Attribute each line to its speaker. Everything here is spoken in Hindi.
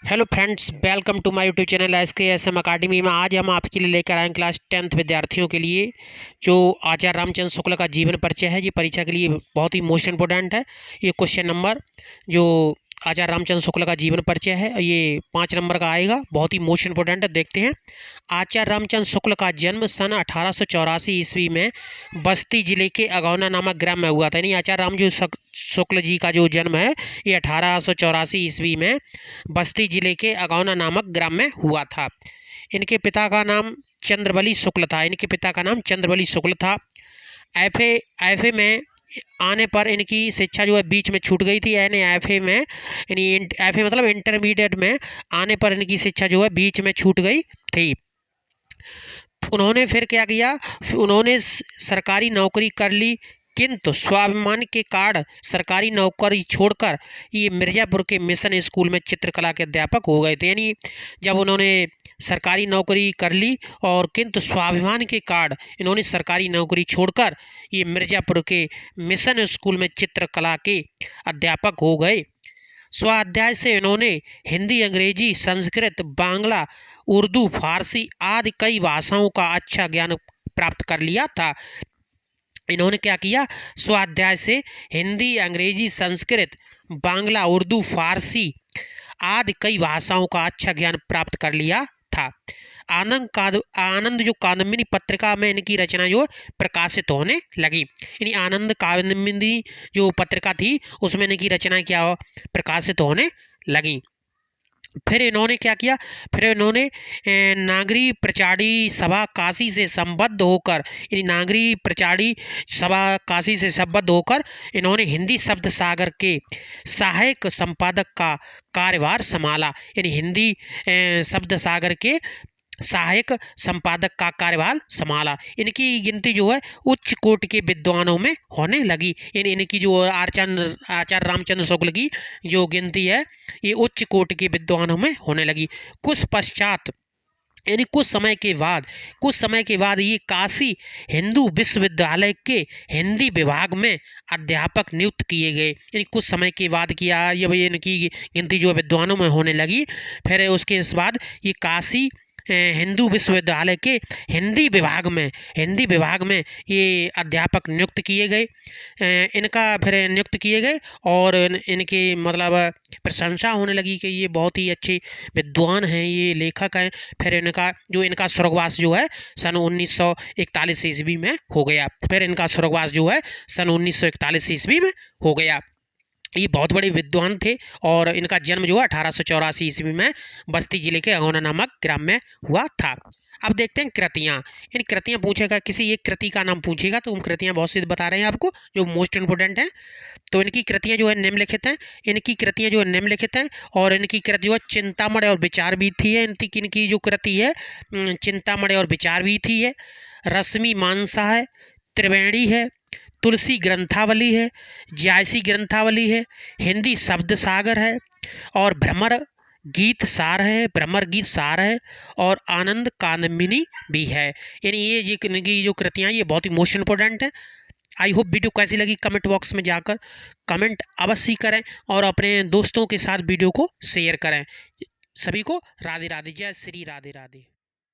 Speaker 1: Hello friends, welcome to my YouTube channel SKSM academy में। आज हम आपके लिए लेकर आए क्लास 10th विद्यार्थियों के लिए जो आचार्य रामचंद्र शुक्ल का जीवन परिचय है। ये परीक्षा के लिए बहुत ही मोस्ट इंपोर्टेंट है। ये क्वेश्चन नंबर जो आचार्य रामचंद्र शुक्ल का जीवन परिचय है ये 5 नंबर का आएगा, बहुत ही मोस्ट इंपोर्टेंट है। देखते हैं। आचार्य रामचंद्र शुक्ल का जन्म सन 1884 ईस्वी में बस्ती जिले के अगौना नामक ग्राम में हुआ था। यानी आचार्य रामचंद्र शुक्ल जी का जो जन्म है ये 1884 ईस्वी में बस्ती जिले के अगौना नामक ग्राम में हुआ था। इनके पिता का नाम चंद्रबली शुक्ल था। एफए में आने पर इनकी शिक्षा जो है बीच में छूट गई थी। यानी एफए मतलब इंटरमीडिएट में आने पर इनकी शिक्षा जो है बीच में छूट गई थी। उन्होंने फिर क्या किया, उन्होंने सरकारी नौकरी कर ली, किंतु स्वाभिमान के कारण सरकारी नौकरी छोड़कर ये मिर्ज़ापुर के मिशन स्कूल में चित्रकला के अध्यापक हो गए थे। यानी जब उन्होंने सरकारी नौकरी कर ली और किंतु स्वाभिमान के कारण इन्होंने सरकारी नौकरी छोड़कर ये मिर्ज़ापुर के मिशन स्कूल में चित्रकला के अध्यापक हो गए। स्वाध्याय से इन्होंने हिंदी, अंग्रेजी, संस्कृत, बांग्ला, उर्दू, फारसी आदि कई भाषाओं का अच्छा ज्ञान प्राप्त कर लिया था। इन्होंने क्या किया, स्वाध्याय से हिंदी, अंग्रेजी, संस्कृत, बांग्ला, उर्दू, फारसी आदि कई भाषाओं का अच्छा ज्ञान प्राप्त कर लिया था। आनंद जो कादम्बिनी पत्रिका में इनकी रचना जो प्रकाशित होने लगी। यानी आनंद कादम्बिनी जो पत्रिका थी उसमें इनकी रचना क्या प्रकाशित होने लगी। फिर इन्होंने क्या किया, फिर इन्होंने नागरी प्रचारी सभा काशी से संबद्ध होकर इन्होंने हिंदी शब्द सागर के सहायक संपादक का कार्यभार संभाला। यानी हिंदी शब्द सागर के सहायक संपादक का कार्यभार संभाला। इनकी गिनती जो है उच्च कोटि के विद्वानों में होने लगी। यानी इनकी जो आचार्य रामचंद्र शुक्ल की जो गिनती है ये उच्च कोटि के विद्वानों में होने लगी। कुछ समय के बाद ये काशी हिंदू विश्वविद्यालय के हिंदी विभाग में अध्यापक नियुक्त किए गए। यानी कुछ समय के बाद किया, ये इनकी गिनती जो विद्वानों में होने लगी। फिर उसके बाद ये काशी हिंदू विश्वविद्यालय के हिंदी विभाग में ये अध्यापक नियुक्त किए गए और इनके मतलब प्रशंसा होने लगी कि ये बहुत ही अच्छे विद्वान हैं, ये लेखक हैं। फिर इनका स्वर्गवास जो है सन 1941 ईस्वी में हो गया। ये बहुत बड़े विद्वान थे और इनका जन्म जो है 1884 ईस्वी में बस्ती जिले के अगौना नामक ग्राम में हुआ था। अब देखते हैं कृतियाँ। इन कृतियाँ पूछेगा, किसी एक कृति का नाम पूछेगा तो हम कृतियाँ बहुत सी बता रहे हैं आपको जो मोस्ट इंपोर्टेंट हैं। तो इनकी कृतियाँ जो है निम्नलिखित हैं और इनकी कृति जो है चिंतामणि और विचार बीथी है। इनकी जो कृति है चिंतामणि और विचार बीथी है, रश्मि मानसा है, त्रिवेणी है, तुलसी ग्रंथावली है, जायसी ग्रंथावली है, हिंदी शब्द सागर है और भ्रमर गीत सार है और आनंद कादम्बिनी भी है। यानी ये इनकी जो कृतियाँ ये बहुत ही मोस्ट इंपोर्टेंट है। आई होप वीडियो कैसी लगी कमेंट बॉक्स में जाकर कमेंट अवश्य करें और अपने दोस्तों के साथ वीडियो को शेयर करें। सभी को राधे राधे, जय श्री राधे राधे।